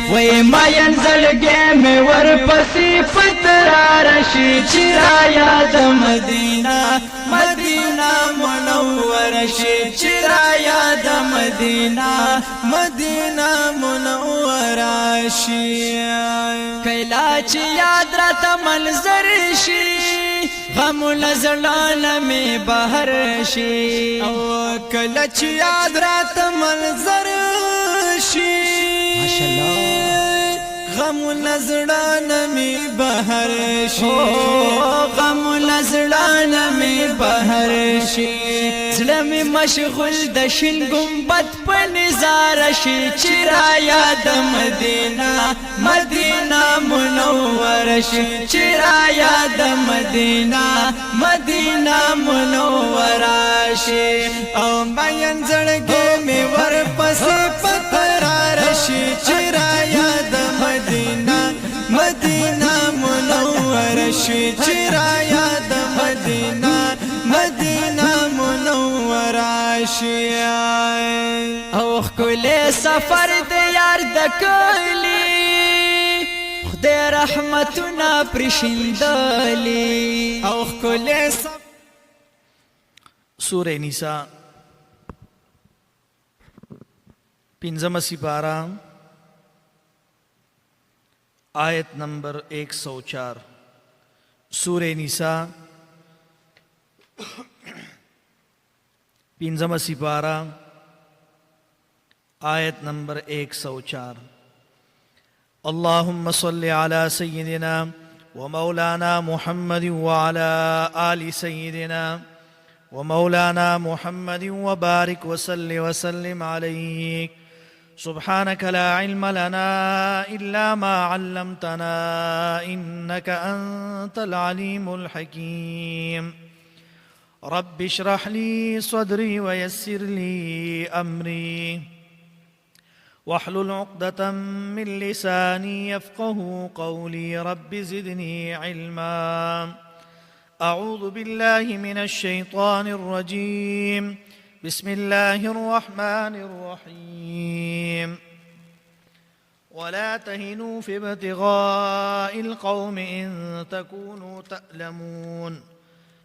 وی مین زلگے میں ورپسی پترار شی چرا یاد مدینہ مدینہ منور شی چرا یاد مدینہ مدینہ منور شی کلا چی یاد رات منظر شی غم لزلان میں بہر شی کلا چی یاد رات منظر شی غم لزڑان میں بہر شی غم لزڑان میں بہر شی زلم مشغول دشن گنبد پنزار شی چرا یاد مدینہ مدینہ منور شی چرا یاد مدینہ مدینہ منور شی او مین زڑگے میں ورپس پترار شی چرا یاد مدینہ مدینہ منور شی چرا یاد مدینہ مدینہ منور شی اوخ کلے سفر دے یار دکلی خدای رحمتنا پرشندلی اوخ کلے سفر سورہ نساء پنجم سپارہ آیت نمبر 104 سورہ نساء پنجم سپارہ آیت نمبر 104 اللہم صلی علی سیدنا ومولانا محمد وعلى آل سیدنا ومولانا محمد وبارك وسلم عليك سبحانك لا علم لنا إلا ما علمتنا إنك أنت العليم الحكيم رب اشرح لي صدري ويسر لي أمري واحلل عقدة من لساني يفقه قولي رب زدني علما أعوذ بالله من الشيطان الرجيم بسم الله الرحمن الرحيم ولا تهنوا في ابتغاء القوم إن تكونوا تألمون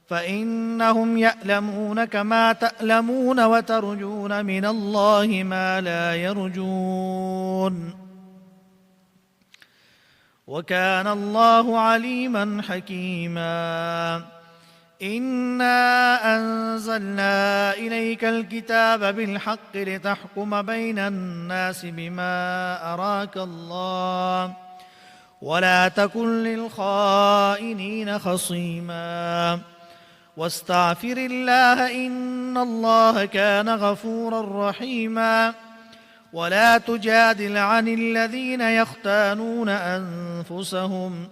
فإنهم يألمون كما تألمون وترجون من الله ما لا يرجون وكان الله عليما حكيما إنا أنزلنا إليك الكتاب بالحق لتحكم بين الناس بما أراك الله ولا تكن للخائنين خصيما واستغفر الله إن الله كان غفورا رحيما ولا تجادل عن الذين يختانون أنفسهم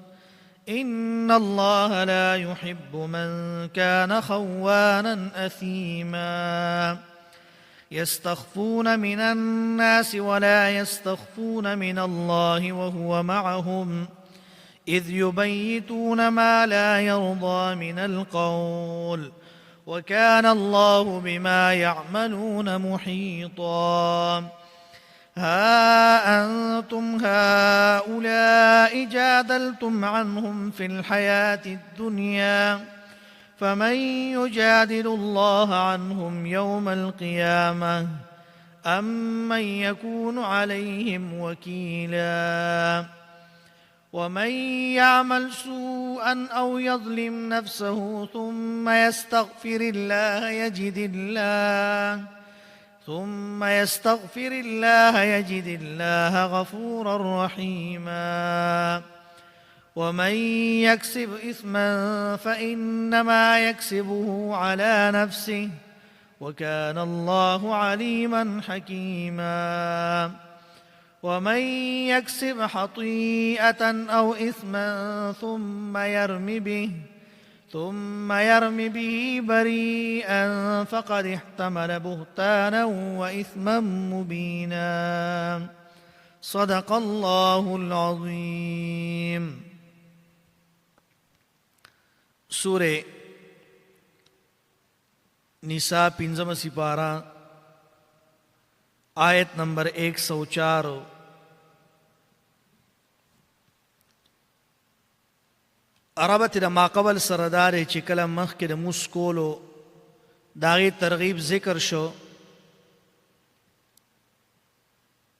إن الله لا يحب من كان خوانا أثيما يستخفون من الناس ولا يستخفون من الله وهو معهم إذ يبيتون ما لا يرضى من القول وكان الله بما يعملون محيطا ها أنتم هؤلاء جادلتم عنهم في الحياة الدنيا فمن يجادل الله عنهم يوم القيامة أم من يكون عليهم وكيلا ومن يعمل سوءا أو يظلم نفسه ثم يستغفر الله يجد الله غفورا رحيما ومن يكسب إثما فإنما يكسبه على نفسه وكان الله عليما حكيما ومن يكسب خطيئة أو إثما ثم يرم به بريئا فقد احتمل بهتانا وإثما مبينا صدق الله العظيم سورة نساء پنجم سپارہ آیت نمبر 104 ربط د ما قبل سره دا دی چې کله مخکې د مونځ کولو د هغې ترغیب ذکر شو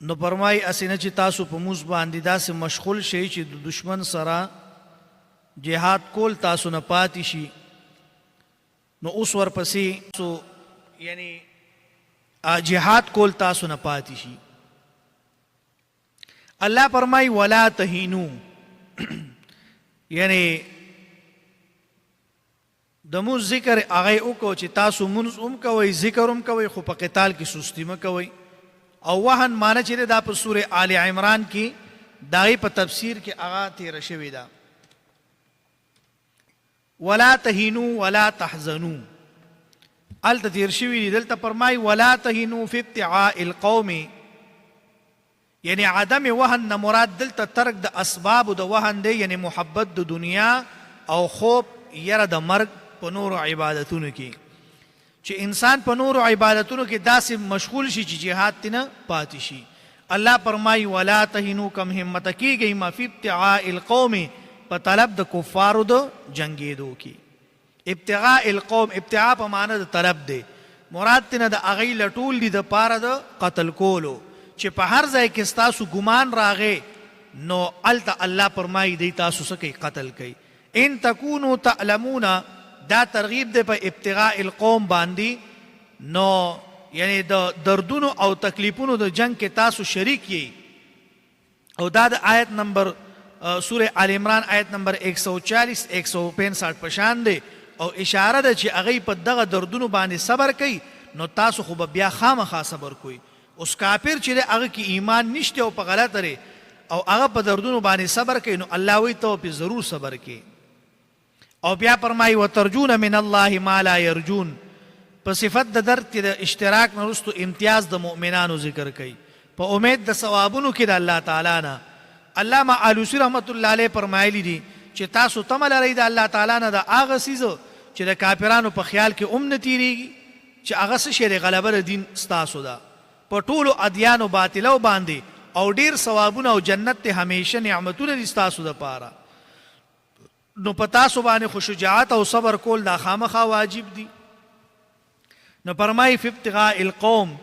نو فرمایي هسې نه چې تاسو په مونځ باندې داسې مشغول شئ چې د دشمن سره جهاد کول تاسو نه پاتې شي نو اوس ورپسې یعنی جهاد کول تاسو نه پاتې شي الله فرمایي ولا تهینو یعنی د مونځ ذکر هغه وکړو چې تاسو مونځ هم کوئ ذکر هم کوئ خو په قتال کې سستی مه کوئ او وهن معنی چې دا په سورې آل عمران کې د هغې په تفسیر کې هغه تېره شوې ده ولا تهینو ولا تحزنو هلته تېر شوي دي دلته فرمایي ولا تهینو فی ابتغاء القوم یعنی عدم وهن نه مراد دلته ترک د اسبابو د وهن دی یعنی محبت د دنیا او خوب یره د مرګ په نورو عبادتونو کې چې انسان په نورو عبادتونو کې داسې مشغول شي چې جهاد ته نه پاتې شي الله فرمایي ولا تهینو کم همت کیږئ ما فی ابتغاء القوم په طلب د کفارو د جنګېدو کې ابتغاء القوم ابتغاء په معنی د طلب دی مراد تنه د هغې لټول دي د پاره د قتل کولو چې په هر ځای کې ستاسو ګمان راغی نو هلته الله فرمایي دی تاسو څه کوي قتل کوي ان تکونو تعلمون دا ترغیب دی په ابتغاء القوم باندې نو یعنی د دردونو او تکلیفونو د جنگ کې تاسو شریک یې او دا د آیت نمبر سورہ آل عمران آیت نمبر 140 165 په شان دی او اشاره ده چې هغې په دغه دردونو باندې صبر کوي نو تاسو خو به بیا خامخا صبر کوئ اوس کافر چې دی هغه کې ایمان نشته او په غلطه دی او هغه په دردونو باندې صبر کوي نو الله وایي ته پې ضرور صبر کوي او بیا فرمایي وترجون من الله ما لا یرجون په صفت د درد کې د اشتراک نه وروستو امتیاز د مؤمنانو ذکر کوي په امید د ثوابونو کې د الله تعالی نه علامه آلوسی رحمت الله علیه فرمایلی دي چې تاسو تمه لرئ د الله تعالی نه د هغه څیزو چې د کافرانو په خیال کې هم نه تیریږي چې هغه څه شی د غلبه د دین ستاسو ده په ټولو ادیانو باطلو باندې او ډیر ثوابونه او جنت ته همیشه نعمتونه دي ستاسو دپاره نو په تاسو باندې خو شجاعت او صبر کول دا خامخا واجب دي نو فرمایي فی ابتغاء القوم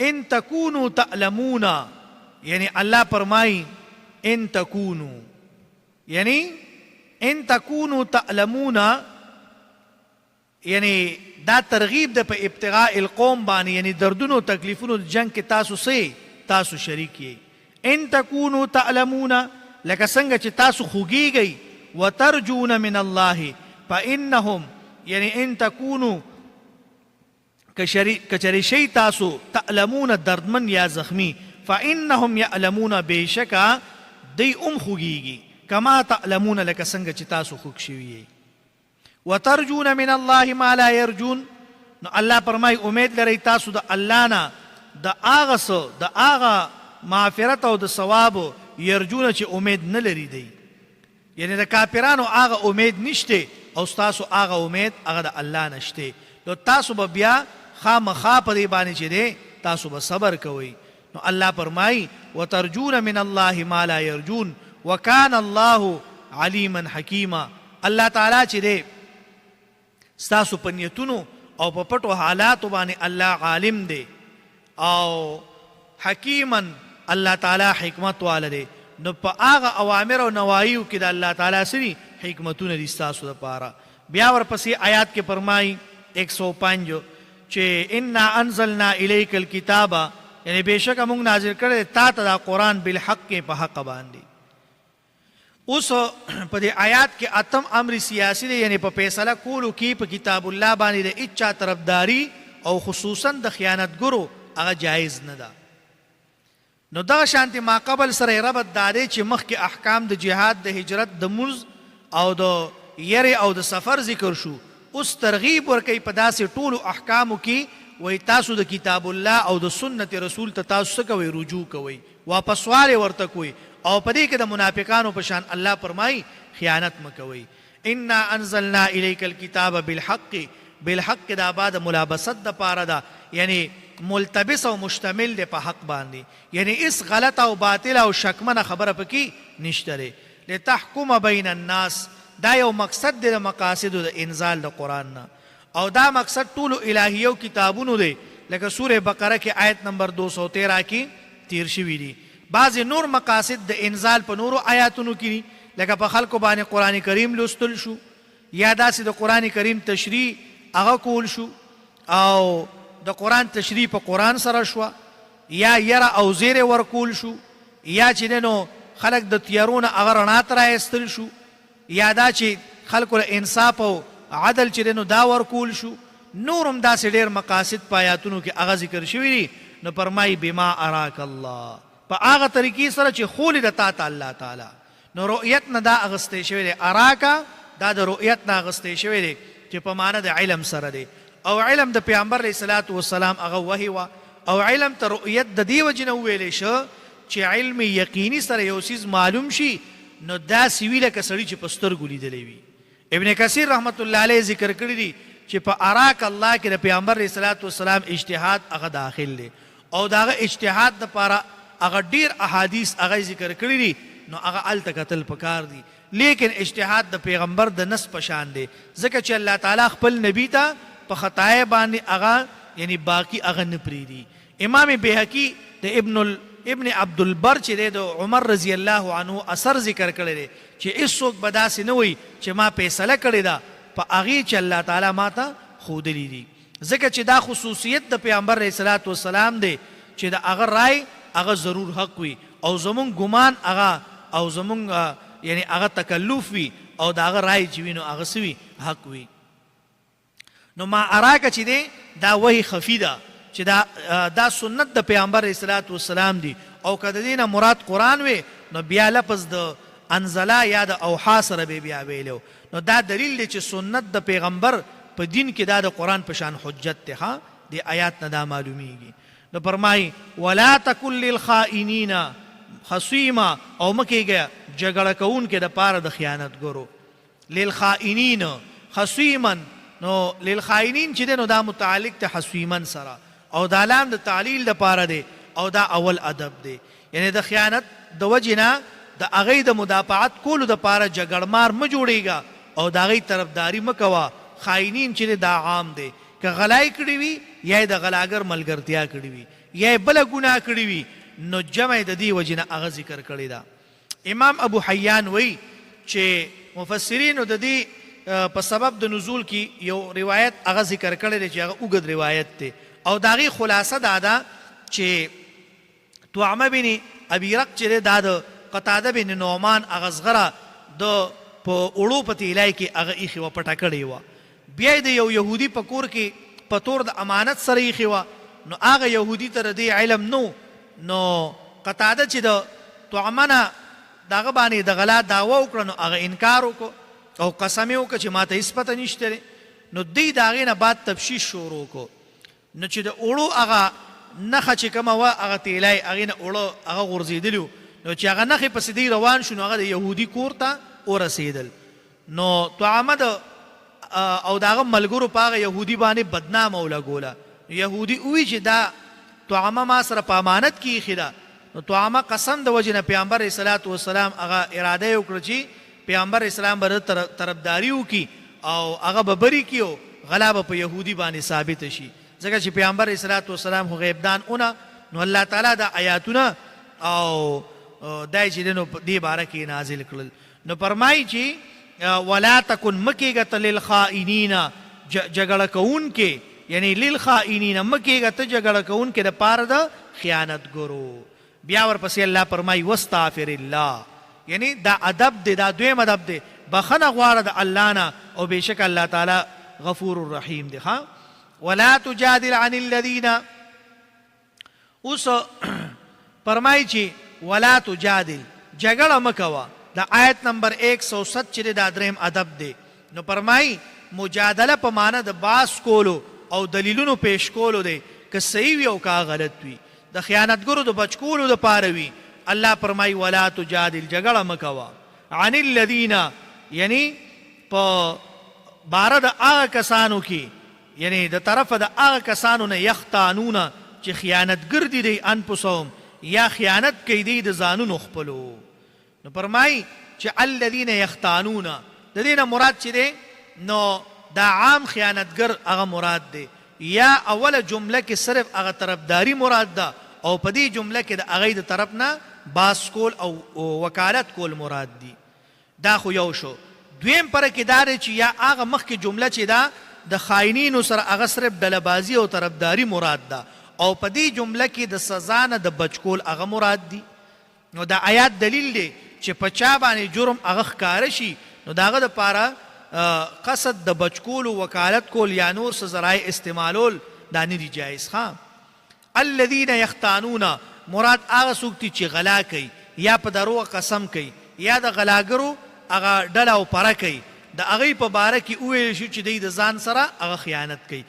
ان تکونو تعلمون یعنی الله فرمایي ان تکونو یعنی ان تکونو تعلمون یعنی دا ترغیب ده په ابتغاء القوم باندې یعنی دردونو تکلیفونو جنگ کې تاسو سه تاسو شریک یې ان تکونو تعلمون لکه څنګه چې تاسو خوږیږئ وترجون من الله فانهم یعنی ان تکونو کچری شی تاسو تعلمون دردمن یا زخمی فانهم یعلمون بیشکا دی خوږیږي کما تعلمون لکه څنګه چې تاسو خوږ شوي وترجون من الله ما لا يرجون نو الله فرمای امید لرئ تاسو د الله نه د هغه څه د هغه مغفرت او د ثواب یرجون چې امید نه لري دی یعنی د کافرانو هغه امید نشته او تاسو هغه امید هغه د الله نشته نو تاسو به بیا خامخا په دې باندې چې دی تاسو به صبر کوئ نو الله فرمای وترجون من الله ما لا يرجون وكان الله عليما حكيما الله تعالی چې دی ستاسو په نیتونو او په پټو حالاتو باندې الله عالم دی او حکیما الله تعالی حکمت والا دی نو په هغه اوامر او نواهیو کې د الله تعالی سری حکمتونه دي ستاسو دپاره بیا ورپسې آیات کې فرمایي 105 چې انا انزلنا الیک الکتاب یعنی بېشکه موږ نازل کړی تا ته دا قرآن بالحق کې په حق باندې اوس په دې آیات کې اتم امر سیاسی دی یعنی په فیصله کولو کې په کتاب الله باندې د هیچا طرفداري او خصوصا د خیانتګرو هغه جایز نه ده نو دغه شانتې ما قبل سره ربط دا دی چې مخکې احکام د جهاد د هجرت د مونځ او د یرې او د سفر ذکر شو اوس ترغیب ورکوي په داسې ټولو احکامو کې وایي تاسو د کتاب الله او د سنت رسول ته تاسو څه کوئ رجوع کوئ واپسوالی ورته کوئ او په دې کې د منافقانو په شان الله فرمایي خیانت مه کوئ انا انزلنا الیک الکتاب بالحق بالحق دا بعد ملابست دپاره ده یعنی ملتبس او مشتمل دی په حق باندې یعنی اس غلط او باطل او شکمنه خبره پکې نشته دی لتحکم بین الناس دا یو مقصد دی د مقاصدو د انزال د قرآن نه، او دا مقصد ټولو الهیو کتابونو دی، لکه سوره بقره کې آیت نمبر 213 کې تیر شوي دي. بعضې نور مقاصد د انزال په نورو آیاتونو کې دي، لکه په خلکو باندې قرآن کریم لوستل شو، یا داسې د قرآن کریم تشریح هغه کول شو، او د قرآن تشریح په قرآن سره شوه، یا یره او زیرې ورکول شو، یا چې نو خلک د تیارونه هغه رڼا ته رایستل شو، یا دا چې خلکو له انصاف او عدل چې نو دا ورکول شو. نور هم داسې ډېر مقاصد په آیاتونو کې هغه ذکر شوي دي. نو فرمایي بما اراک الله، په هغه طریقې سره چې ښولي د تا ته الله تعالی. نو رؤیت نه دا اغستی شوی دی، اراکا دا د رؤیت نه اغستی شوی دی چې په معنی د علم سره دی. او علم د پیغمبر علیه صلات وسلام هغه وحی وه، او علم ته رؤیت د دې وجې نه وویلی شه چې علم یقیني سره یو څیز معلوم شي، نو داسې وي لکه سړي چې په سترګو لیدلی وي. ابن کثیر رحمت الله علیه ذکر کړي دي چې په اراک الله کې د پیغمبر علیه صلات وسلام اجتهاد هغه داخل دی، او د هغه اجتهاد دپاره هغه ډېر احادیث هغه ذکر کړي دي، نو هغه هلته کتل پکار دي. لیکن اجتهاد د پیغمبر د نس په شان دی، ځکه چې الله تعالی خپل نبی ته په خطای باندې هغه یعنی باقي هغه نه پرېږدي. امام بیهقي د ابن عبدالبر چې دی د عمر رضی الله عنه اثر ذکر کړی دی چې هېڅوک به داسې نه وایي چې ما فیصله کړې ده په هغې چې الله تعالی ما ته ښودلي دي، ځکه چې دا خصوصیت د پیغمبر علیه صلات وسلام دی چې د هغه رای هغه ضرور حق وي، او زمونږ ګمان هغه او زمونږ یعنی هغه تکلف وي، او د هغه رای چې وي نو هغه څه وي حق وي. نو ما اراکه چې دی دا وحی خفي ده، چې دا سنت د پیغمبر علیه صلات وسلام دی، او که د دې نه مراد قرآن وي نو بیا لفظ د انزله یا د اوحا سره به بیا ویلو. نو دا دلیل دی چې سنت د پیغمبر په دین کې دا د قرآن په شان حجت دی. ها د آیات نه دا معلومیږي. نو فرمایي ولا تکن للخائنین خصیما، او مه کېږه جګړه کوونکې دپاره د خیانتګرو. للخائنین خصیما، نو للخائنین چې دی نو دا متعلق ته حسیمن سره، او دا لام د تعلیل دپاره دی، او دا اول ادب دی. یعنی د خیانت د وجې نه د هغې د مدافعت کولو دپاره جګړمار مه جوړېږه، او د هغې طرفداري مه کوه. خائنین چې دی دا عام دی، که غلای کړي وي یا یې د غلاګر ملګرتیا کړي وي یا یې بله ګناه کړي وي، نو جمع د دې وجې نه هغه ذکر کړې ده. امام ابو حیان وایي چې مفسرینو د دې په سبب د نزول کې یو روایت هغه ذکر کړی دی چې هغه اوږد روایت دی، او د هغې خلاصه دا ده چې طعمه بن ابي رق چې دی دا د قتاده بن نعمان هغه زغره د په اوړو په تیلای کې هغه ایښې وه، پټه کړې وه. بیا یې د یو یهودي په کور کې په طور د امانت سره ایښې وه. نو هغه یهودي ته د دې علم نو قتاده چې د طعمه نه د هغه باندې د غلا دعوه وکړه، نو هغه انکار وکړو او قسم یې وکړه چې ما ته هېڅ پته نشته دی. نو دی د هغې نه بعد تفتیش شروع کړو. نو چې د اوړو هغه نښه چې کومه وه هغه تیلی هغې نه اوړه هغه غورځېدلي وو، نو چې هغه نښې پسې دی روان شو، نو هغه د یهودي کور ته ورسېدل. نو طعمه او د هغه ملګرو په هغه یهودي باندې بدنامه ولګوله. یهودي ووایي چې دا طعمه ما سره په امانت کې ایښې ده. نو طعمه قسم د وجې نه پیغمبر علیه صلات وسلام هغه اراده یې وکړه چې پیغمبر اسلام به طرفداري وکړي او هغه به بري کړي، او غلا به په یهودي باندې ثابته شي، ځکه چې پیغمبر علیه صلات وسلام خو غیبدان اونه. نو الله تعالی دا آیاتونه او دا چې دی نو دې باره کې نازل کړل. نو فرمایي چې ولا تکن مه کېږه ته للخائنین جګړه کوونکې، یعنی للخائنین مه کېږه ته جګړه کوونکې دپاره د خیانتګرو. بیا ورپسې الله فرمایي واستغفر الله، یعنی دا ادب دی، دا دویم ادب دی، بخنه غواړه د الله نه، او بېشک الله تعالی غفور الرحیم دی. ها ولا تجادل عن الذین، اوس فرمایي چې ولا تجادل جګړه مه کوه. دا آیت نمبر 107 چې دا دریم ادب دی. نو فرمایي مجادله په معنی د باس کولو او دلیلونو پیش کولو دی، که صحیح وي او که غلط وي، د خیانتګرو د بچ کولو دپاره وي. الله فرمایي ولا تجادل جګړه مه کوه عن الذین، یعنی په باره د هغه کسانو کې، یعنی د طرفه د هغه کسانو نه یختانونه چې خیانتګر دي دی انفسهم، یا خیانت کوي دی د ځانونو خپلو. نو فرمایي چې الذین یختانون، د دې نه مراد چې دی نو دا عام خیانتګر هغه مراد دی، یا اوله جمله کې صرف هغه طرفداري مراد ده او په دې جمله کې د هغې د طرف نه باس کول او وکالت کول مراد دي. دا خو یو شو. دویم فرق کې دا دی چې یا هغه مخکې جمله چې ده د خاینینو سره هغه صرف ډلهبازي او طرفداري مراد ده او په دې جمله کې د سزا نه د بچ کول هغه مراد دي. نو دا آیات دلیل دی چې په چا باندې جرم هغه ښکاره شي نو د هغه دپاره قصد د بچ کولو وکالت کول یا نور څه ذرایع استعمالول دا نه دي جایز. ښه الذین یختانون مراد هغه څوک دي چې غلا کوي یا په دروغ قسم کوي یا د غلاګرو هغه ډله او پره کوي د هغې په باره کې وویل شي چې دی د ځان سره هغه خیانت کوي.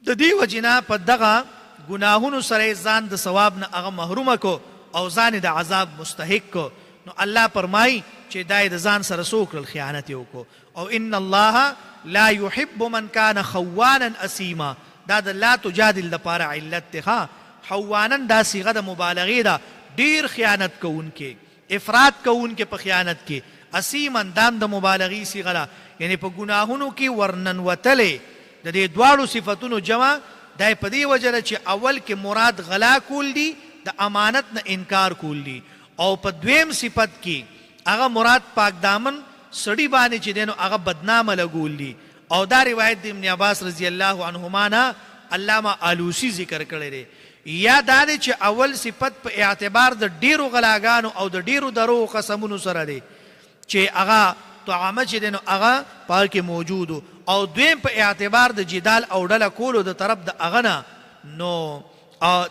د دې وجې نه په دغه ګناهونو سره ځان د ثواب نه هغه محرومه کو او ځان د عذاب مستحق کو. نو الله فرمایي چې دا د ځان سره څه وکړل خیانت یې وکړو. او ان الله لا يحب من كان خوانا اسیما دا د لا تجادل دپاره علت دی. ښه خوانن دا صیغه د مبالغې ده، ډیر خیانت کوونکې افراط کوونکې په خیانت کې. اسیمن دام د مبالغې صیغه ده، یعنی په ګناهونو کې ورننوتلې. د دې دواړو صفتونو جمع دا په دې وجه ده چې اول کې مراد غلا کول دي، د امانت نه انکار کول دي، او په دویم صفت کې هغه مراد پاک دامن سړي باندې چې دی نو هغه بدنامه لګول دي. او دا روایت د ابن عباس رضی الله عنهما نه علامه آلوسی ذکر کړی دی. یا دا دی چې اول صفت په اعتبار د ډیرو غلاګانو او د ډیرو درو قسمونو سره دی چې هغه طعامه چې دی نو هغه په کې موجود، او دویم په اعتبار د جدال او ډله کولو د طرف د هغه نه نو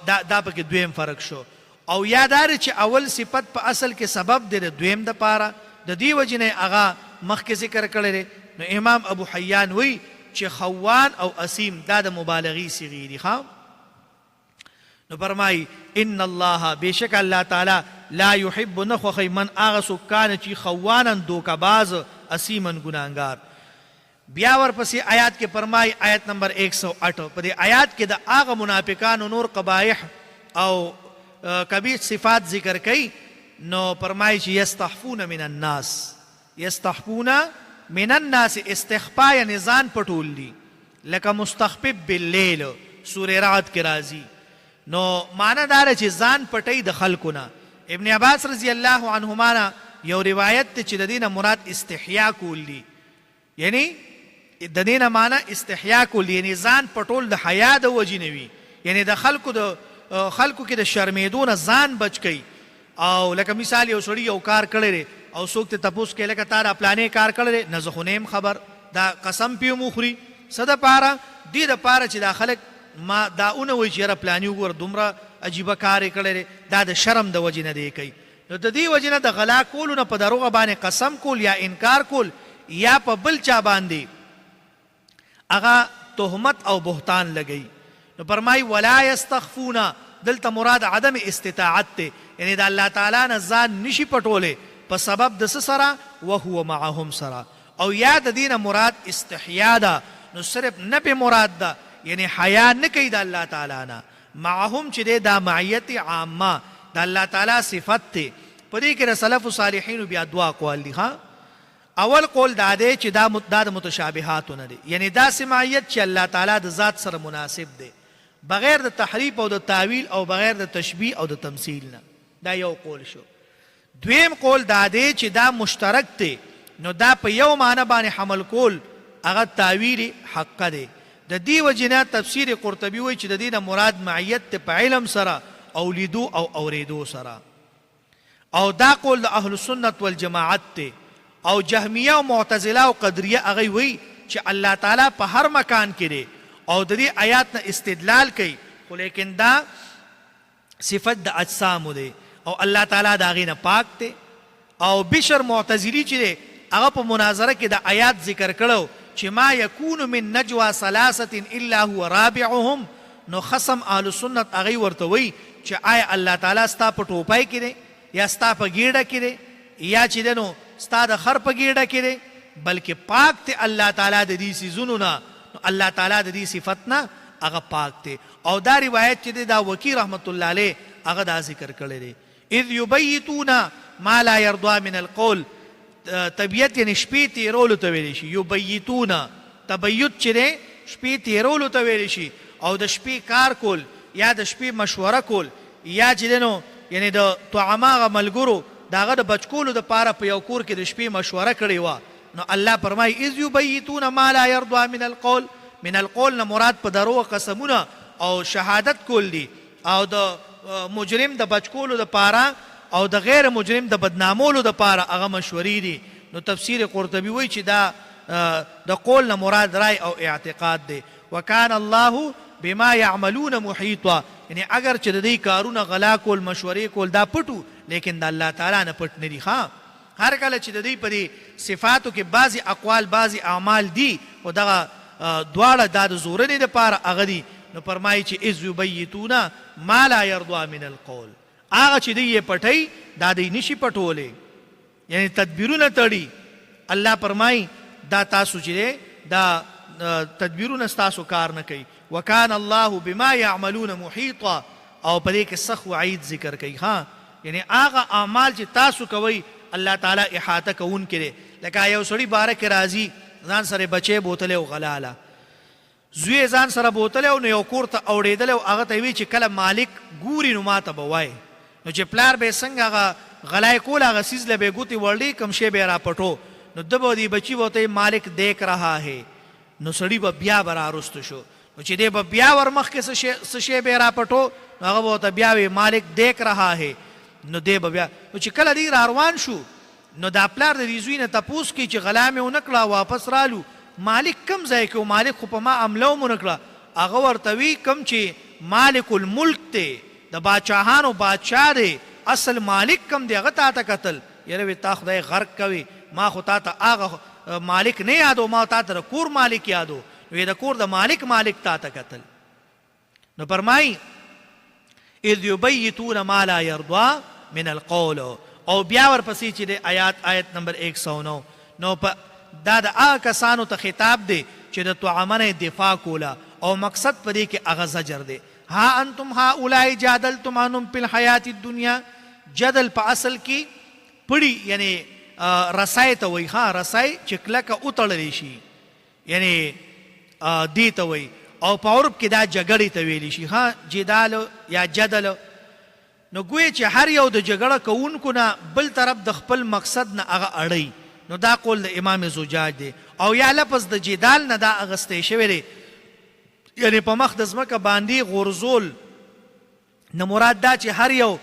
دا پکې دویم فرق شو. او یا دا دی چې اول صفت په اصل کې سبب دی د دویم دپاره، د دې وجې نه هغه مخکې ذکر کړی دی. نو امام ابو حیان وی چې خوان او اسیم دا د مبالغې صیغې دي. ښه نو فرمایي ان الله بېشک الله تعالی لا يحب نخوخی من هغه څوک کانه چې خوانا دوکهباز اسیمن ګناهګار. بیا ورپسې آیات کې فرمایي آیت نمبر 108 په دې آیات کې د هغه منافقانو نور قبایح او کبیح صفات ذکر کوي. نو فرمایي چې یستحفون من الناس، یستحفون من الناس استخفا یعنی ځان پټول دي، لکه مستخفف باللیل سورې رعد کې راځي. نو معنی دا ده چې ځان پټوي د خلکو نه. ابن عباس رضی الله عنهما نه یو روایت دی چې د دې نه مراد استحیا کول دي، یعنی د دې نه معنی استحیا کول دي یعنی ځان پټول د حیا د وجې نه وي، یعنی د خلکو کې د شرمېدو نه ځان بچ کوي. او لکه مثال یو سړي یو کار کړی دی او څوک ته تپوس کوي لکه تا دا پلانې کار کړی دی، نه زه خو نه یم خبر، دا قسم پې هم وخوري. څه دپاره؟ دې دپاره چې دا خلک ما دا اونه وایي چې یاره پلانې وګوره دومره عجیبه کار یې کړی دی، دا د شرم د وجې نه دی کوي. نو د دې وجې نه د غلا کولو نه په دروغه باندې قسم کول یا انکار کول یا په بل چا باندې هغه تهمت او بهتان لګوي. نو فرمایي ولا یستخفون، دلته مراد عدم استطاعت دی، یعنی د الله تعالی نه ځان نشي پټولی په سبب د څه سره وهو معهم سره. او یا د دې نه مراد استحیا ده، نو صرف نه پې مراد ده، یعنی حیا نه کوي د الله تعالی نه. معهم چې دی دا معیت عامه د الله تعالی صفت دی. په دې کې د سلف صالحینو بیا دوه اقوال دي. اول قول دا دی چې دا د متشابهاتو نه دی، یعنی داسې معیت چې الله تعالی د ذات سره مناسب دی بغیر د تحریف او د تعویل او بغیر د تشبیه او د تمثیل نه. دا یو قول شو. دویم قول دا دی چې دا مشترک دی، نو دا په یو معنی باندې حمل کول هغه تعویل حق دی. د دې وجې نه تفسیر قرطبي وایي چې د دې نه مراد معیت دی په علم سره او لیدو او اوریدو سره. او دا قول د اهل سنت والجماعت دی. او جهمیه او معتزله او قدریه هغوی وایي چې الله تعالی په هر مکان کې دی او د دې آیات نه استدلال کوي، خو لیکن دا صفت د اجسامو دی او الله تعالی د هغې نه پاک دی. او بشر معتزلي چې دی هغه په مناظره کې د آیات ذکر کړو چې ما یکون من نجوا ثلاثه الا هو رابعهم. نو خصم اهل سنت هغوی ورته وایي چې آیا الله تعالی ستا په ټوپۍ کې دی یا ستا په ګیډه کې دی یا چې دی نو ستا د خر په ګیډه کې دی، بلکې پاک دی الله تعالی د دې څیزونو نه. نو الله تعالی د دې صفت نه هغه پاک دی. او دا روایت چې دی دا وکی رحمت الله علیه هغه دا ذکر کړی دی اذ یبیتون ما لا یرضا من القول. طبیعت یعنی شپې تیرولو ته ویلی شي. یبیتون تبیت چې دی شپې تیرولو ته ویلی شي او د شپې کار کول یا د شپې مشوره کول یا چې دی نو یعنی د طعاماغه ملګرو د هغه د بچکولو دپاره په یو کور کې د شپې مشوره کړې وه. نو الله فرمایي اذ یبیتون ما لا یرضى من القول. من القول نه مراد په درو قسمونه او شهادت کول دي او د مجرم د بچکولو دپاره او د غیر مجرم د بدنامولو دپاره هغه مشورې دي. نو تفسیر قرطبي وایي چې دا د قول نه مراد رای او اعتقاد دی. وکان الله بما يعملون محیطا، یعنی اگر چې د دې کارونه غلا کول مشورې کول دا پټو لیکن د الله تعالی نه پټ نه دي. هر کله چې د دې په دې صفاتو کې بعضې اقوال بعضې اعمال دي خو دغه دواړه دا د زورنې دپاره هغه دي. نو فرمایي چې اذ یبیتون ما لا یرضى من القول، هغه چې دوی یې پټوي دا دوی نشي پټولی، یعنی تدبیرونه تړي. الله فرمایي دا تاسو چې دی دا تدبیرونه ستاسو کار نه کوي. وکان الله بما یعملون محیطا، او په دې کې سخت وعید ذکر کوي. یعنی هغه اعمال چې تاسو کوئ الله تعالی احاطه کوونکی دی. لکه یو سړي باره کې راځي ځان سره بچی بوتلی او غلاله، زوی ځان سره بوتلی او نو یو کور ته اوړېدلی او هغه ته وی چې کله مالک ګوري نو ما ته به وایي. نو چې پلار به یې څنګه هغه غلای کول هغه څیز له به یې ګوتې وړلی کم شی به یې راپټو نو ده به دې بچي به ورته مالک دیکھ رها ہے. نو سړي به بیا به رارسته شو. نو چې دی به بیا ور مخکې څه شی به یې راپټو نو هغه به ورته بیا وی مالک دیکھ رها ہے. نو دی به بیا نو چې کله دی راروان شو نو دا پلار د دې زوی نه تپوس کوي چې غلا مې ونه کړه واپس رالو مالک کم ځای کې و مالک خو په ما عمله هم ونه کړه. هغه ورته وي کم چې مالک الملک دی د باچاهانو بادشاه دی اصل مالک کم دی هغه تا ته کتل یاره وی تا خدای غرق کوي ما خو تا ته هغه مالک نه یادو ما تا ته د کور مالک یادو وی د کور د مالک تا ته کتل. نو فرمایي اذ یبیتون ما لا یرضى من القول. او بیا ورپسې چې د آیت نمبر 109 نو دا د هغه کسانو ته خطاب دی چې د طعامه دفاع کوله او مقصد په دې کې هغه زجر دی. ها انتم هؤلاء جادلتم عنهم فی الحیات الدنیا. جدل په اصل کې پړي یعنی رسای ته وایي. رسای چې کلکه وتړلی شي یعنی دې ته وایي او په عرب کې دا جګړې ته ویلی شي. جدال یا جدل. نو ګویا چې هر یو د جګړه کوونکو نه بل طرف د خپل مقصد نه هغه اړوي. نو دا قول د امام زجاج دی. او یا لفظ د جدال نه دا اغستی شوی دی یعنی په مخ د ځمکه باندې غورځول. نه مراد دا چې هر یو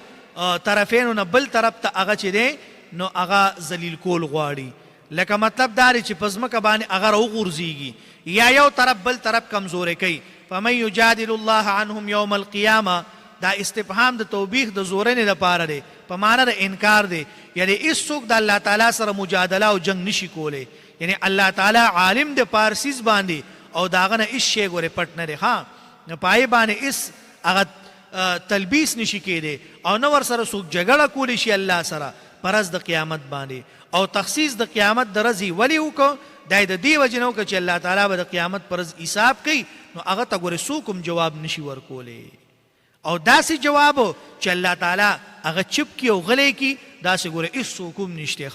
طرفینو نه بل طرف ته هغه چې دی نو هغه ذلیل کول غواړي. لکه مطلب دا دی چې په ځمکه باندې هغه راوغورځېږي یا یو طرف بل طرف کمزوری کوي. فمن یجادل الله عنهم یوم القیامه دا استفهام د توبیخ د زورنې لپاره دی په معنی د انکار دی. یعنی هیڅوک د الله تعالی سره مجادله او جنگ نشي کولی. یعنی الله تعالی عالم د پارسیز باندې او د هغه نه هېڅ شی ګورې پټ نه دی. نو په هغې باندې هېڅ هغه تلبیس نشي کېدی او نه ورسره څوک جګړه کولی شي الله سره په ورځ د قیامت باندې. او تخصیص د قیامت د ورځې ولې وکړو دا د دې وجې نه وکړه چې الله تعالی به د قیامت په ورځ حساب کوي نو هغه ته ګورې څوک هم جواب نشي ورکولی. او داسې جواب چې الله تعالی هغه چپ کی او غلی کی داسې ګوره هېڅوک هم نشته.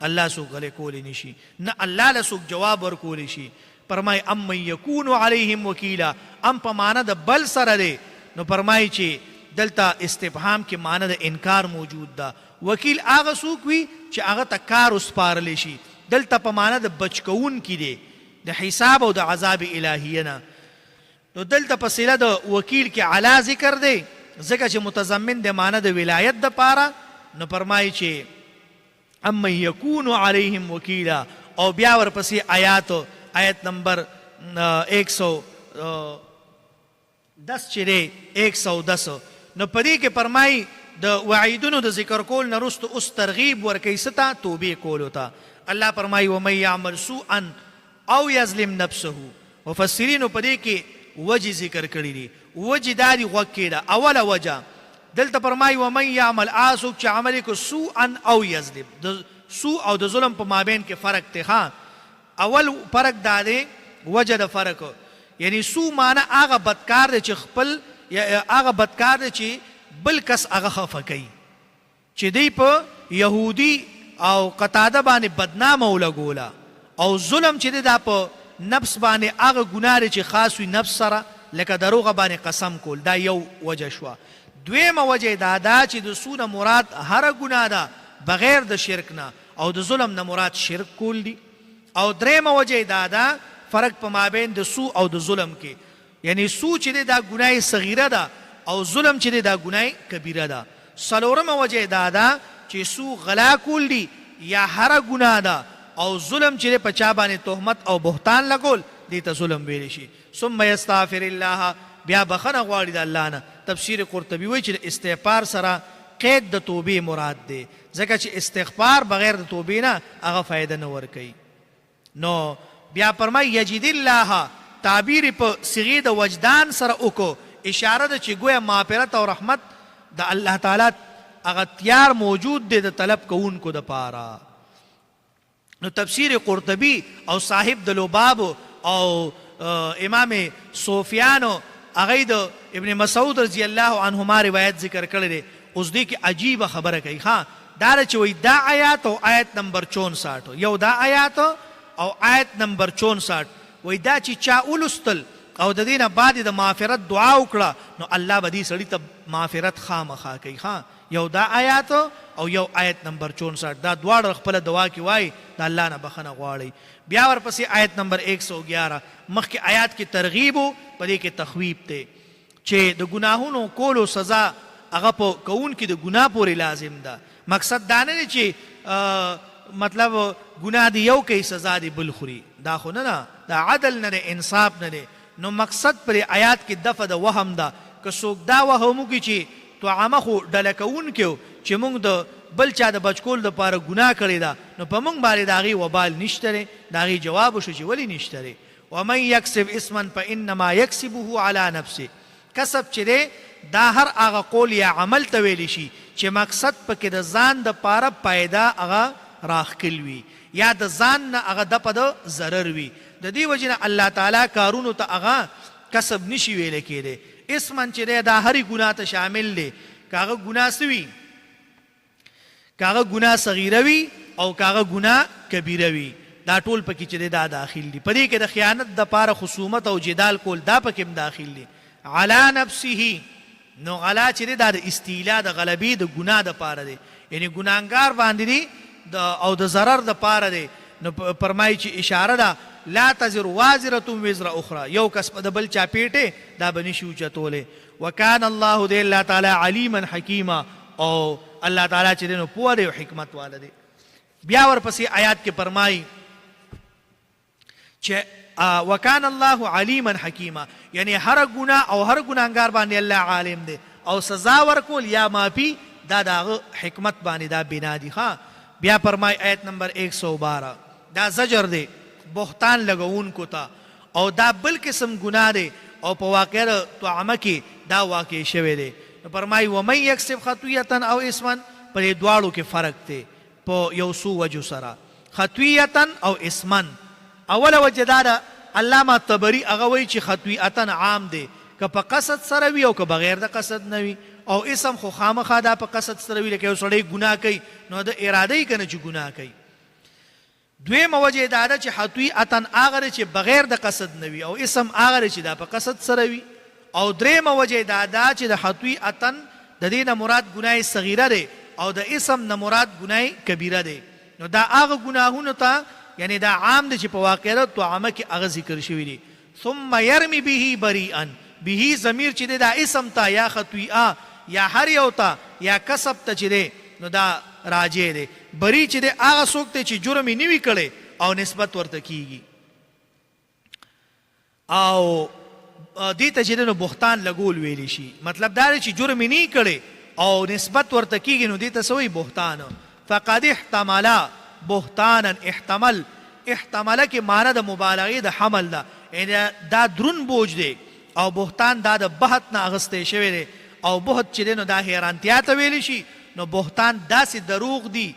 الله څوک غلی کولی نشي نه الله له څوک جواب ورکولی شي. فرمایي امن یکون علیهم وکیلا. ام په معنی د بل سره دی. نو فرمایي چې دلته استفهام کې معنی د انکار موجود ده. وکیل هغه څوک وي چې هغه ته کار وسپارلی شي. دلته په معنی د بچ کوونکي دی د حساب او د عذاب الهیه نه. نو دلته په صله د وکیل کې علا ذکر دی ځکه چې متضمن د معنی د ولایت دپاره. نو فرمایي چې امن یکون علیهم وکیلا. او بیا ورپسې آیت نمبر 110 چې دی 110 نو په دې کې فرمایي د وعیدونو د ذکر کول نه وروسته اوس ترغیب ورکوي څه ته توبې کولو ته. الله فرمایي ومن یعمل سوءا او یظلم نفسه. مفسرینو په دې کې وجه ذکر کړی دي. وجه دا دی غوږ کېده. اوله وجه دلته فرمایي ومن یعمل څوک چې عمل کو سوءا او یظلم. د سوء او د ظلم په مابین کې فرق دی. اول فرق دا دی وجه د فرق یعنی سوء معنی هغه بدکار دی چې خپل هغه بدکار دی چې بل کس هغه خفه کوي. چې دی په یهودي او قتاده باندې بدنامه ولګوله او ظلم چې دا په نفس باندې هغه ګناه چې خاص وي نفس سره لکه دروغه باندې قسم کول دا یو وجه شوه دویمه وجه دا چې د سونه مراد هر ګناه ده بغیر د شرک نه او د ظلم نه مراد شرک کول دي او دریمه وجه دا فرق په مابین د سو او د ظلم کې یعنی سو چې دا ګناه صغیره ده او ظلم چې دا ګناه کبیره ده څلورمه وجه دا چې سو غلا کول دي یا هر ګناه ده او ظلم چې په چا باندې تهمت او بهتان لګول دي ته ظلم ویل شي ثم یستغفر الله بیا بخنه غواړي د الله نه تفسیر قرطبي وایي چې استغفار سره قید د توبې مراد دی ځکه چې استغفار بغیر د توبې نه هغه فائدہ نه ورکوي نو بیا فرمای یجد الله تعبیر په صيغه د وجدان سره وکړو اشاره ده چې گویا مغفرت او رحمت د الله تعالی هغه تیار موجود دی د طلب کوونکو د پاره نو تفسیر قرطبی او صاحب د لباب او امام سفیان هغه د ابن مسعود رضی الله عنهما روایت ذکر کړل دي اوس دې کې عجیب خبره کوي ها دا چې وای دا آیات او آیت نمبر 64 یو دا آیات او آیت نمبر 64 وای دا چې چا ولستل او د دینه بعد د مغفرت دعا وکړه نو الله به دې سړی ته مغفرت خامخا کوي ها یو دا آیات او یو آیت نمبر 64 دا دواړه خپل دعا کې وای د الله نه بخنه غواړي بیا ورپسې آیت نمبر 111 مخکې آیات کې ترغیب په دې کې تخویب ته چې د ګناهونو کولو سزا هغه په کون کې د ګناه پورې لازم ده مقصد دا نه چې مطلب ګناه دی یو کې سزا دی بل خوري دا خو نه دا عدل نه انصاف نه نو مقصد پر آیات کې دفع د وهم ده که څوک دا وهمو کې چې تو عامه خو ډلکون کې چې موږ د بل چا د بچکول د پاره ګناه کړی دا نو په موږ باندې داغي وبال نشته داغي جواب شو چې ولی نشته ومن یکسب اسما فانما یکسبه علی نفسه کسب چې دا هر هغه قول یا عمل ته ویل شي چې مقصد پکې د ځان د پاره پیدا هغه راخکل وي یا د ځان نه هغه د پد ضرر وي د دې وجنه الله تعالی کارونو ته هغه کسب نشي ویل کېده اسمن چې دا هرې ګناه ته شامل دی کاغه ګناه سوي کاغه ګناه صغیره وي او کاغه ګناه کبیره وي دا ټول پکې چې دا داخل دي پدې کې د خیانت د پاره خصومت او جدال کول دا پکې داخل دي علی نفسه نو غلا چې دا د استیلا د غلبې د ګناه د پاره دی یعنی ګناهګار باندې دی او د ضرر د پاره دی نو فرمایي چې اشاره ده لا تزر وازره وزر اخرى یو کس په بل چا پیټه دا بنی شو چتوله وکان الله دی الله تعالی علیما حکیما او الله تعالی چې نو پوهه او حکمت والده بیا ورپسې آیات کې فرمایي چې وکان الله علیما حکیما یعنی هر ګناه او هر ګناهګار باندې الله عالم دی او سزا ورکول یا معافی دا د حکمت باندې دا بنا دي ها بیا فرمای آیت نمبر 112 دا زجر دی بهتان لګون تا او دا بل قسم ګناه دی او په واقع توعمه کې دا واقع شوی دی فرمای و من یکسب خطیه او اسما په دواړو کې فرق دی په یو سو وجو سره خطیه او اسما اول وجدار علامه طبری هغه وایي چې خطیه عام دی که په قصد سره وي او که بغیر د قصد نه وي او اسم خو خامخا دا په قصد سره وي لکه یو سړی ګناه کوي نو د اراده یې کنه چې ګناه کوي دویمه وجه دا ده چې خطیئه هغه چې بغیر د قصد نه وي او اسم هغه چې دا په قصد سره وي او دریمه وجه دا ده چې د خطیئه د دې نه مراد ګناه صغیره ده او د اسم نه مراد ګناه کبیره ده نو دا هغه ګناهونه ته یعنی دا عام دي چې په واقعیت او عامه کې هغه ذکر شوی دي ثم يرمي به بريئا به ضمیر چې دا اسم تا یا خطیئه یا هر یو تا یا کسب ته چې نو دا راجع دی بری چې هغه څوک ته چې جرم یې نوي کړي او نسبت ورته کیږي او دې ته چې نو بهتان لګول ویلی شي مطلب دا دی چې جرم یې نه کړي او نسبت ورته کیږي نو دې ته سوی بهتان فقد احتمل بهتانا احتمل کې معنی د مبالغه د حمل ده یعنی دا درون بوج دی او بهتان دا د بهت نه اغستې شوی دی او بهت چې نو دا حیرانتیا ته ویلی شي نو بهتان داسې دروغ دی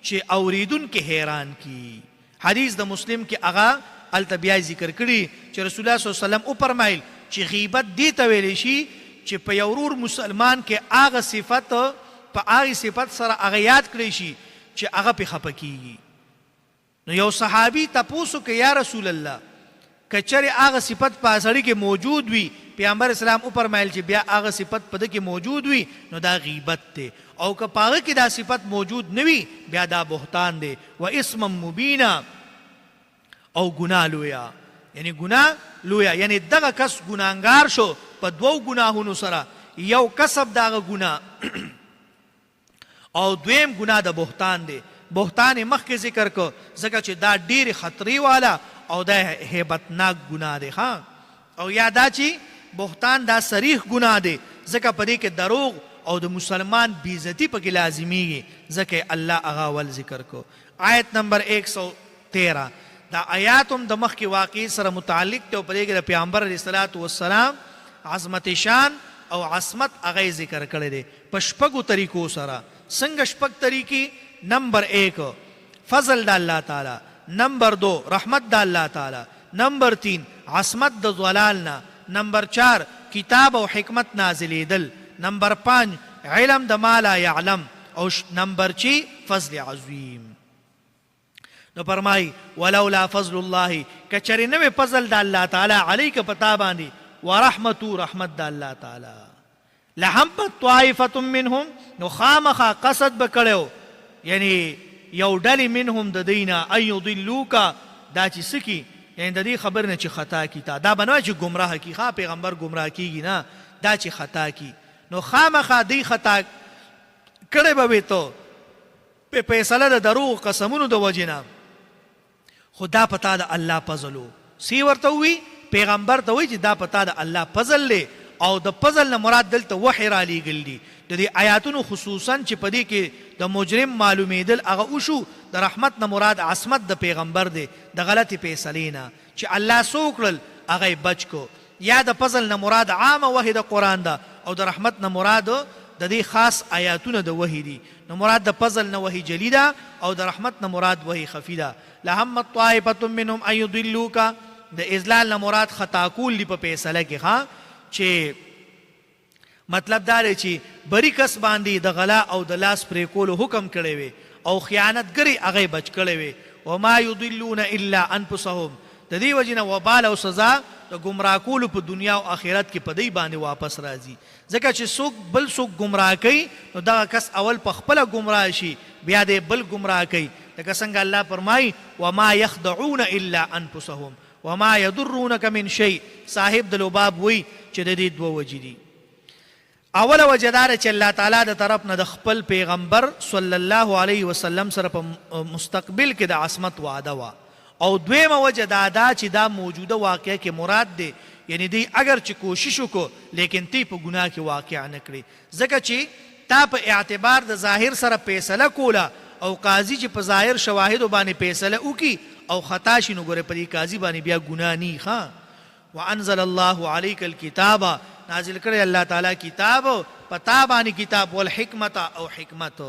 چې اوریدونکو حیران کی حدیث د مسلم کې هغه التبیا ذکر کړي چې رسول الله صلی الله علیه وسلم او فرمایل چې غیبت دی ته ویلی شي چې په یو ورور مسلمان کې هغه صفت په هغه صفت سره هغه یاد کړی شي چې هغه پې خفه کیږي. نو یو صحابي تپوسو که یا رسول الله که چرې هغه صفت په سړي کې موجود وي، پیغمبر اسلام وفرمایل چې بیا هغه صفت په ده کې موجود وي نو دا غیبت دی، او که په هغه کې دا صفت موجود نه وي بیا دا بهتان دی. و اسم مبینا، او ګناه لویه، یعنی ګناه لویه، یعنی دغه کس ګناهګار شو په دوو ګناهونو سره، یو کسب دغه ګناه او دویم ګناه د بهتان دی. بهتان یې مخکې ذکر کو ځکه چې دا ډېرې خطرې والا او دا هیبتناک ګناه دی. او یا دا چې بهتان دا صریح ګناه دی ځکه په دې کې دروغ او د مسلمان بېعزتي پکې لازمیږي، ځکه الله هغه اول ذکر کو. آیت نمبر 113 دا آیات هم د مخکې واقعي سره متعلق دی او په دې کې د پیغمبر علیه الصلاة والسلام عظمت شان او عصمت هغه ذکر کړی دی په شپږو طریقو سره. څنګه شپږ طریقې؟ نمبر 1 فضل د الله تعالی، نمبر 2 رحمت د الله تعالی، نمبر 3 عصمت د ضلال نه، نمبر 4 کتاب او حکمت نازلیدل، نمبر 5 علم د ما لا یعلم، او نمبر 6 فضل عظیم. نو فرمای ولولا فضل الله، کچری نوې فضل د الله تعالی علیک پتا باندې، ورحمتو رحمت د الله تعالی، لهمت طائفه منهم، نو خامخا قصد بکړو یعنی یو ډلې منهم د دینا ان یضلوکا، دا چې سکی یعنی د دې خبر نه چې خطا کی تا، دا بنوای چې گمراه کی، خواه پیغمبر گمراه کیږي نه، دا چې خطا کی نو خامخا دی خطا کړی به وي تو په فیصله د دروغ قسمونو د وجنه، خدا پتا د الله فضلو سی ورته وی پیغمبر ته وی چې دا پتا د الله فضل له، او د فضل نه مراد دلته وحی را لیږل دي. د دې آیاتونو خصوصا چې په دې کې د مجرم معلومېدل هغه وشو، د رحمت نه مراد عصمت د پیغمبر دی د غلطې فیصلې نه چې الله څه وکړل هغه بچ کو، یا د فضل نه مراد عامه وحی د قرآن ده، او د رحمت نه مراد د دې خاص آیاتونه د وحی دي. نو مراد د فضل نه وحی جلی ده او د رحمت نه مراد وحی خفی ده. لهمت طائفة منهم ان یضلوک، د اضلال نه مراد خطا کول دی په فیصله کې، چې مطلب دا دی چې بری کس باندې د غلا او د لاس پرې کولو حکم کړی وي او خیانتګري هغه بچ کړی وي. وما یضلون الا انفسهم، د دې وجې نه وبال او سزا د ګمراه کولو په دنیا او آخرت کې په دې باندې واپس راځي، ځکه چې څوک بل څوک ګمراه کوي نو دغه کس اول په خپله ګمراه شي بیا دې بل ګمراه کوي. لکه څنګه الله فرمایي وما یخدعون الا انفسهم وما یضرونک من شیء. صاحب د لباب وی چې د دې دوه وجې دي. اوله وجه دا چې الله تعالی د طرف نه د خپل پیغمبر صلی الله علیه وسلم سره په مستقبل کې د عصمت وعده وه، او دویمه وجه دا چې دا موجوده واقعه کې مراد دی، یعنی دی اگر چې کوشش وکړو لیکن تی په ګناه کې واقع نه کړي، ځکه چې تا په اعتبار د ظاهر سره فیصله کوله او قاضي چې په ظاهر شواهدو باندې فیصله وکړي او خطا شي نو ګوره په دې قاضي باندې بیا ګناه نی. وانزل الله علیک الکتاب، نازل کړی الله تعالی کتاب پتا باندې کتاب، والحکمت او حکمت.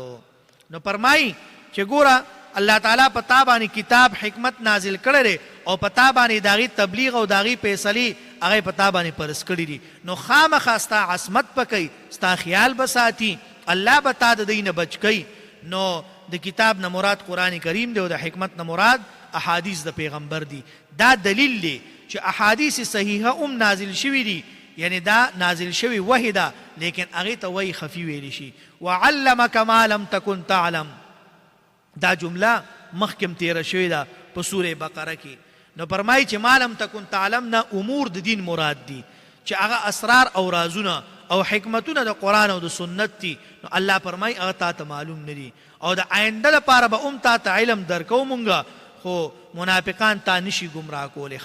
نو فرمای چې ګوره الله تعالی پتا باندې کتاب حکمت نازل کړی او پتا باندې داغي تبلیغ او داغي فیصله هغه پتا باندې پرس کړی دي، نو خامخا ستا عصمت پکې ستا خیال بساتی، الله بتا د دین بچ کړي. نو د کتاب نه مراد قرآن کریم دی او د حکمت نه مراد احادیث د پیغمبر دي. دا دلیل دی چې احادیث صحیحه نازل شوی دي، یعنی دا نازل شوی وحی ده لیکن هغه ته وحی خفی ویل شي. وعلمک ما لم تکن تعلم، دا جمله مخکم تیر شوی ده په سوره بقره کې. نو فرمایي چې ما لم تکن تعلم نه امور د دین مراد دي، چې هغه اسرار او رازونه او حکمتونه د قرآن او د سنت دي. نو الله فرمایي هغه تا ته معلوم نه دي، او د آینده لپاره به تا ته علم درکو مونږه، خو منافقان تا نشي گمراه کولی.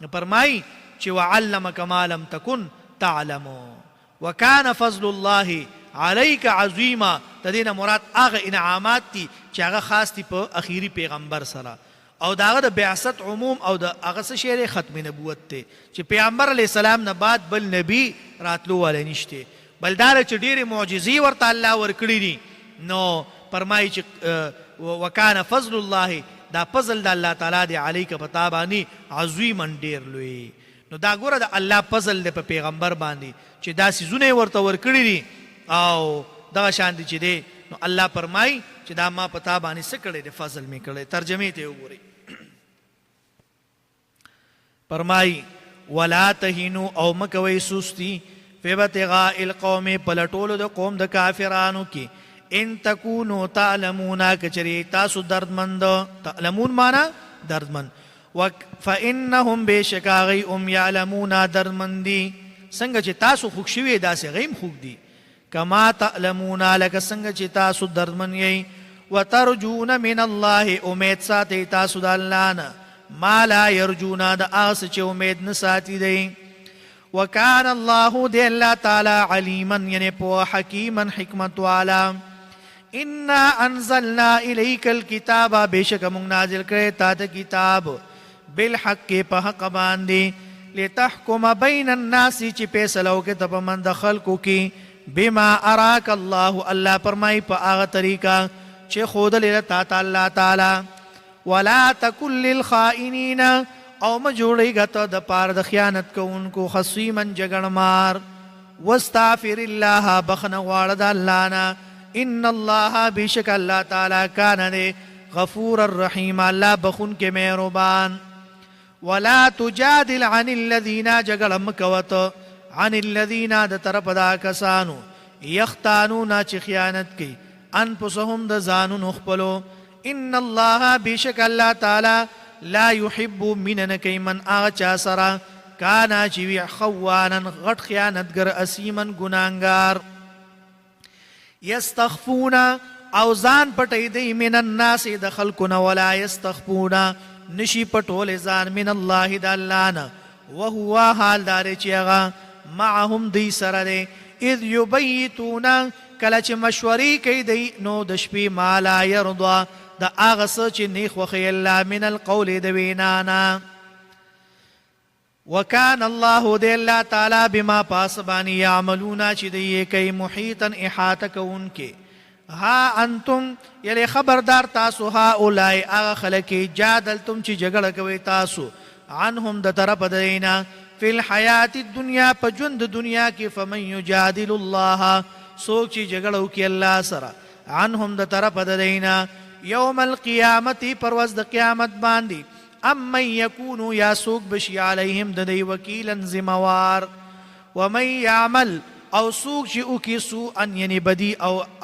نو فرمایي چې وعلمک ما لم تکن تعلم وکان فضل الله علیک عظیما. د دې نه مراد هغه انعامات دي چې هغه خاص دي په اخیری پیغمبر سره، او د هغه د بعثت عموم او د هغه څه شی ختم نبوت ته چې پیغمبر علیه السلام نه بعد بل نبی راتلو والی نشته، بل دا چې ډېرې معجزې ورته الله ورکړي دي. نو فرمایي چې وکان فضل الله، دا فضل د الله تعالی دی علیک پتا باندې عظیما ډېر لوی. نو دا ګوره د الله فضل دی په پیغمبر باندې چې دا سیزونه ورته ورکړي دي او دغه شان دي چې دی. نو الله فرمایي چې دا ما پتا باندې څه کړی دی فضل می کړی ترجمه ته وګورئ فرمای ولا تهینوا او مکوي سستی فی ابتغاء القوم پلټولو د قوم د کافرانو کې ان تکونوا تعلمون کچری تاسو دردمند تعلمون معنا دردمند فانهم بشکاغی یعلمون دردمندی څنګه چې تاسو خوښ شوي داسې غیم خوږ دي کما تعلمون لکه څنګه چې تاسو دردمن یې وترجون من الله امید ساتي تاسو د الله نه ما لا يرجون د آس چې امید نه ساتي دی وکان الله دی الله تعالی علیما یعنی په حکیما حکمت والا انا انزلنا الیک الكتاب بشک موږ نازل کړی تا ته کتاب بالحق په حق باندې لتحكم بين الناس چې فیصله وکړي ته په منځ خلکو کې بما اراك الله الله فرمای په هغه طریقه چې ښودلې تا ته الله تعالی ولا تکن للخائنین او ما جوړیږه ته د پاره د خیانت کوونکو خصیما جګړمار واستغفر الله بخنه غواړه د الله نه ان الله بشک الله تعالی کان دی غفور الرحیم الله بخون کې مهربان ولا تجادل عن الذين جګړه مکوت عن الذين د طرف دا کسانو یختانون چې خیانت کوي انفسهم د ځانونو خپلو ان الله بشک الله تعالی لا يحب من من اغچا سرا کانا چې وی خوانا غټ خیانتګر اسیمن ګناګار یستخفون او ځان پټی دی من الناس د خلقنا ولا یستخفون نشي پټول ځان من الله د الله نه وهو حال دار چې هغه معهم دی سره دی اذ یبیتون کله چې مشورې کوي دی نو د شپې ما لا يرضى د هغه څه چې نیخ وخی الله من القول د وینانا وکان الله دی الله تعالی بما پاسبانی یعملون چې دی کوي محیطا احاطه کوونکې ها انتم یلی خبردار تاسو ها اولای هغه خلک جادلتم چې جګړه کوي تاسو عنهم د طرف دینا فی الحیات الدنیا په ژوند دنیا کې فمن یجادل الله سوک چې جګړه وکي الله سره عنهم د طرف دینا یوم القیامت پرواز د قیامت باندې ام یکونو یا سوک بشی علیهم د دی وکیلا زموار ومن یعمل او سوک چې اوکی سو ان یعنی بدی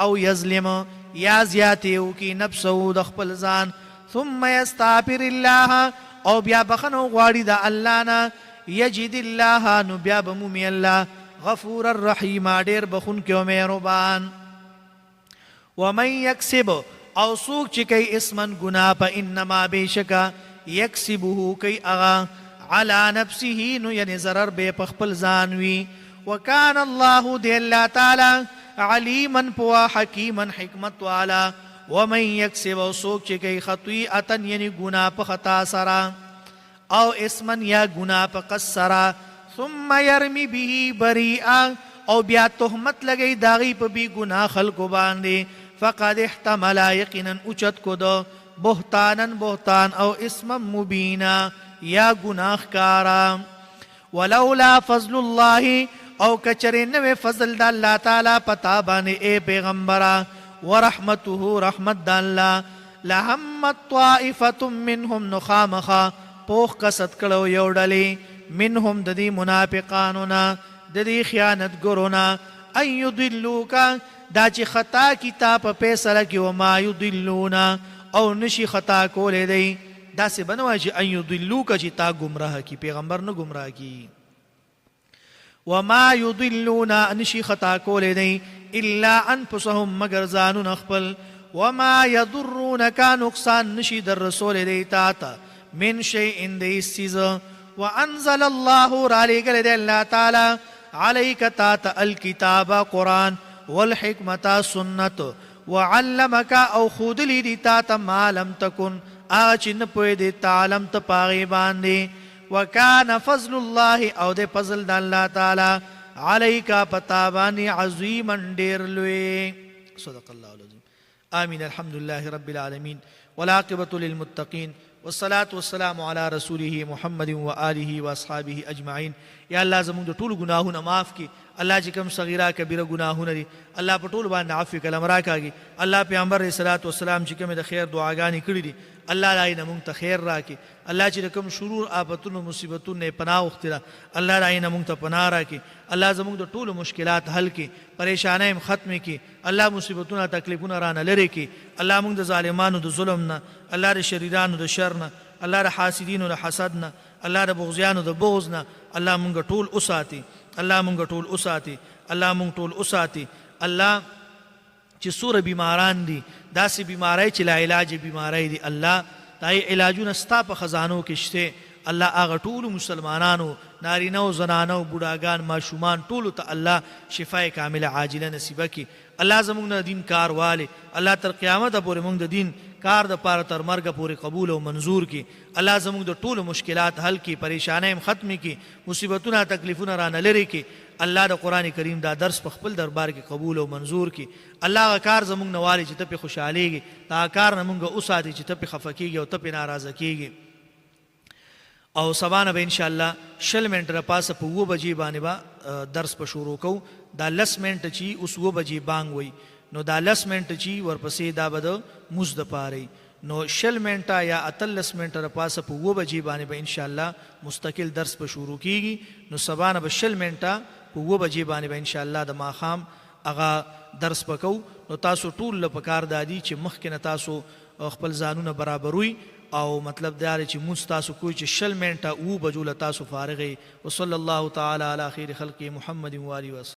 او یظلم یا زیاتی اوکی نفسو د خپل ځان ثم یستغفر الله او بیا بخنو غواړي د الله نه یجد الله نو بیا بمومی الله غفور الرحیم ډیر بخون کې او مهربان ومن یکسب او سوک چې کوي اسمن گناه په انما بشکا یکسبه کوي اغا علی نفسه نو یعنی ضرر به په خپل ځان وي وکان الله دی الله تعالی علیما پوا حکیما حکمت والا ومن یکسب او سوک چې کوي خطیئه یعنی گناه په خطا سره او اسمن یا گناه په قصرا ثم يرمي به بريئا او بیا تهمت لګی داغي په بی گناه خلکو باندې فقد احتمل یقینا اوچت کو دو بهتان او اسم مبینا یا گناہ کارا ولولا فضل الله او کچری نو فضل د الله تعالی پتا باندې اے پیغمبرا ورحمته رحمت د الله لهم طائفه منهم نخامخا پوخ کست کړو یو ډلې منهم د دې منافقانو نه د دې خیانت ګرونا ان يضلوک دا چې خطا کتاب په فیصله کې و ما يضلون او نشي خطا کولې دی دا څه بنوي چې ان يضلوک چې تا گمراه کی پیغمبر نه گمراه کی وما يضلون نشي خطا کولې دی الا انفسهم مگر ځانون خپل وما يضرونك نقصان نشي در رسول دی تا ته من شيء دی سیز وانزل الله رالګل دی الله تعالی عليك تات الكتاب قرآن والحکمت سنت وعلمك او خود لی دی تات ما لم تکن آچن پوی دی تعلم تپاغی باندی وکان فضل الله او دی فضل دا اللہ تعالی عليك پتابانی عظیما دیر لوی صدق اللہ العظیم آمین الحمدللہ رب العالمین والعاقبة للمتقین والصلاة والسلام على رسوله محمد وآله واصحابه اجمعین یا اللہ زمون دو طول گناہونا معاف کی الله چې کوم صغیره کبیره ګناهونه دي الله په ټول باندې عفو کلام راکاږي الله پیغمبر علیه الصلاۃ والسلام چې کوم د خیر دعاګانې کړې دي الله دای نه مونږ ته خیر راکړي الله چې کوم شرور آفتونو مصیبتونو نه پناه وختره الله دای نه مونږ ته پناه راکړي الله زموږ د ټولو مشکلات حل کړي پریشانۍ ختم کړي الله مصیبتونه تکلیفونه رانه لري کړي الله مونږ د ظالمانو د ظلم نه الله د شریرانو د شر نه الله د حاسدینو د حسد نه الله د بغضیانو د بغض نه الله مونږ ټول اوساتي الله مونږ ټول اوساتي الله مونږ ټول اوساتي الله چې سوره بیماران دي داسې بیماری چې لا علاج بیماری دي الله دای علاجونه ستا په خزانو کې شته الله هغه ټول مسلمانانو نارینه او زنانو بوډاګان ماشومان ټول ته الله شفای کامله عاجله نصیب کړي الله زموږ د دین کار والے الله تر قیامت پورې موږ د دین کار د پاره تر مرګ پورې قبول او منظور کړي الله زموږ د ټول مشکلات حل کړي پریشانۍ ختم کړي مصیبتونه تکلیفونه رانه لري کړي الله د قران کریم دا درس په خپل دربار کې قبول او منظور کړي الله کار زموږ نواله چې ته په خوشاليږي دا کار نه موږ اوساتي چې ته په خفقېږي او ته په ناراضه کېږي او سبانه به ان شاء الله شل منټه پاسه په 2 بجې باندې با درس په شروع کو دا 10 منټه چې اوس 2 بجې بانګ وای نو دا 10 منټه چې ورپسې دا بده مزد پاره نو شل منټه یا 30 منټه پاسه په 2 بجې باندې به ان شاء الله مستقل درس په شروع کیږي نو سبانه به شل منټه په 2 بجې باندې به ان شاء الله د ماخام اغا درس پکو نو تاسو ټول له پکار دادی چې مخکې نه تاسو خپل ځانونه برابروي او مطلب دا چې مونږ تاسو کوی چې شل منټه 2 بجو له تاسو فارغي وصلی الله تعالی علی خیر خلق محمد و علیه